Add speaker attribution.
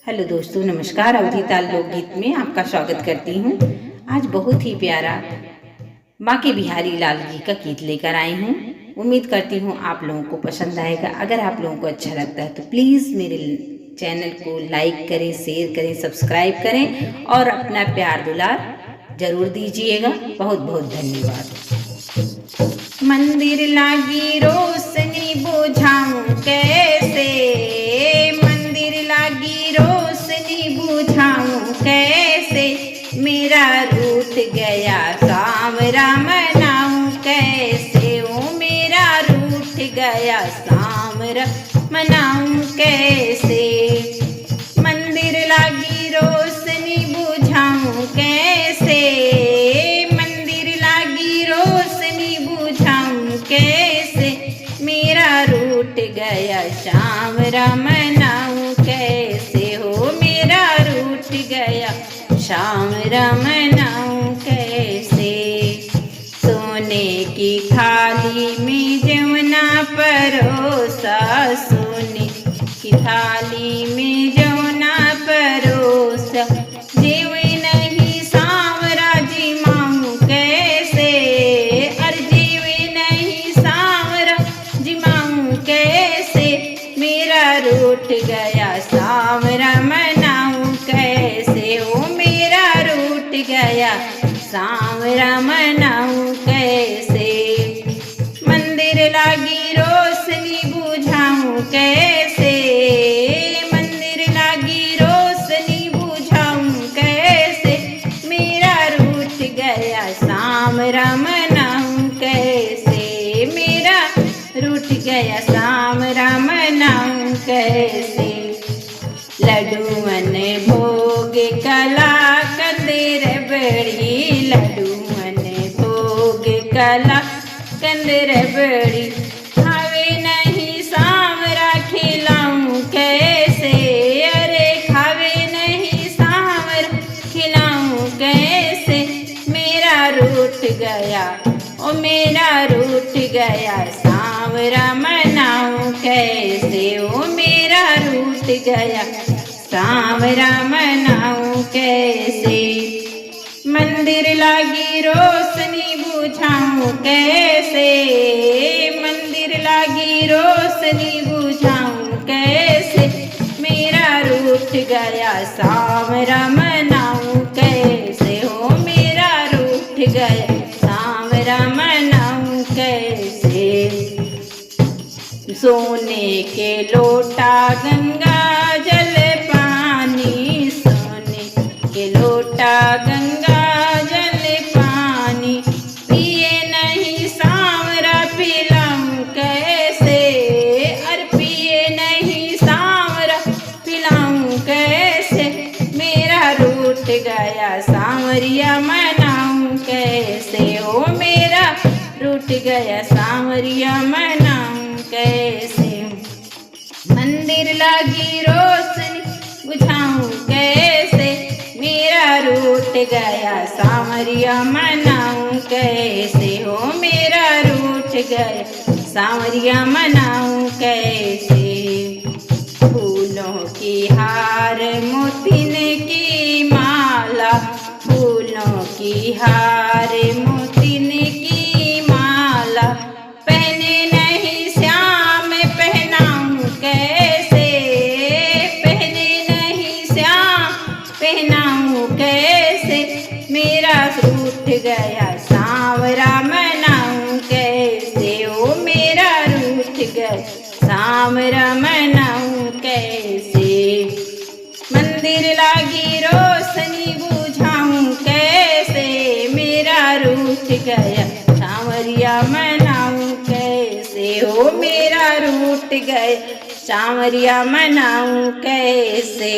Speaker 1: Hello दोस्तों, नमस्कार। अवधि ताल लोकगीत में आपका स्वागत करती हूँ। आज बहुत ही प्यारा बांके बिहारी लाल जी का गीत लेकर आई हूँ। उम्मीद करती हूँ आप लोगों को पसंद आएगा। अगर आप लोगों को अच्छा लगता है तो प्लीज़ मेरे चैनल को लाइक करें, शेयर करें, सब्सक्राइब करें और अपना प्यार दुलार जरूर दीजिएगा। बहुत बहुत धन्यवाद। मंदिर लागी रोशनी बुझाऊं कैसे, मंदिर लागी रोशनी बुझाऊं कैसे, मेरा रूठ गया सांवरा मनाऊं कैसे, ओ मेरा रूठ गया सांवरा मनाऊं कैसे। मंदिर लागी रोशनी बुझाऊं कैसे, मंदिर लागी रोशनी बुझाऊं कैसे, मेरा रूठ गया सांवरा मनाऊं कैसे, हो मेरा रूठ गया सांवरा मनाऊं कैसे। सोने की थाली में जमुना परोसा, सोने की थाली में जमुना परोसा, जीव नहीं सांवरा जिमाऊं कैसे, अरे जीव नहीं सांवरा जिमाऊं कैसे, मेरा रूठ गया सांवरा मनाऊं कैसे, ओ मेरा रूठ गया सांवरा मनाऊं कैसे। मंदिर लागी रोशनी बुझाऊं कैसे, मंदिर लागी रोशनी बुझाऊं कैसे, मेरा रूठ गया सांवरा मनाऊं कैसे, मेरा रूठ गया सांवरा मनाऊं कैसे। लड्डूअन भोग कला कंदर बड़ी, लड्डूअन भोग कला कंदर बड़ी, खावे नहीं सांवरा खिलाऊं कैसे, अरे खावे नहीं सांवरा खिलाऊं कैसे, मेरा रूठ गया, ओ मेरा रूठ गया सांवरा मनाऊं कैसे, ओ मेरा रूठ गया सांवरा मनाऊं कैसे। मंदिर लागी रोशनी बुझाऊं कैसे, मंदिर लागी रोशनी बुझाऊं कैसे, मेरा रूठ गया सांवरा मनाऊं कैसे, हो मेरा रूठ गया सांवरा मनाऊं कैसे। सोने के लोटा गंगा जल पानी, सोने के लोटा गंगा जल पानी, पिए नहीं सांवरा पिलाऊं कैसे, अरे पिए नहीं सांवरा पिलाऊं कैसे, मेरा रूठ गया सांवरिया मनाऊं कैसे, ओ मेरा रूठ गया सांवरिया मनाऊं कैसे। मंदिर लागी रोशनी बुझाऊं कैसे, मेरा रूठ गया सांवरिया मनाऊं कैसे, हो मेरा रूठ गया सांवरिया मनाऊं कैसे। फूलों की हार मोतिन की माला, फूलों की हार मोतिन की माला, पहने नहीं श्याम पहनाऊं कैसे, पहने नहीं श्याम पहनाऊं कैसे, मेरा रूठ गया सांवरा मनाऊं कैसे, ओ मेरा रूठ गया सांवरा मनाऊं कैसे। मंदिर लागी रोशनी बुझाऊं कैसे, मेरा रूठ गया सांवरिया मनाऊं कैसे, हो मेरा रूठ गया सांवरिया मनाऊं कैसे।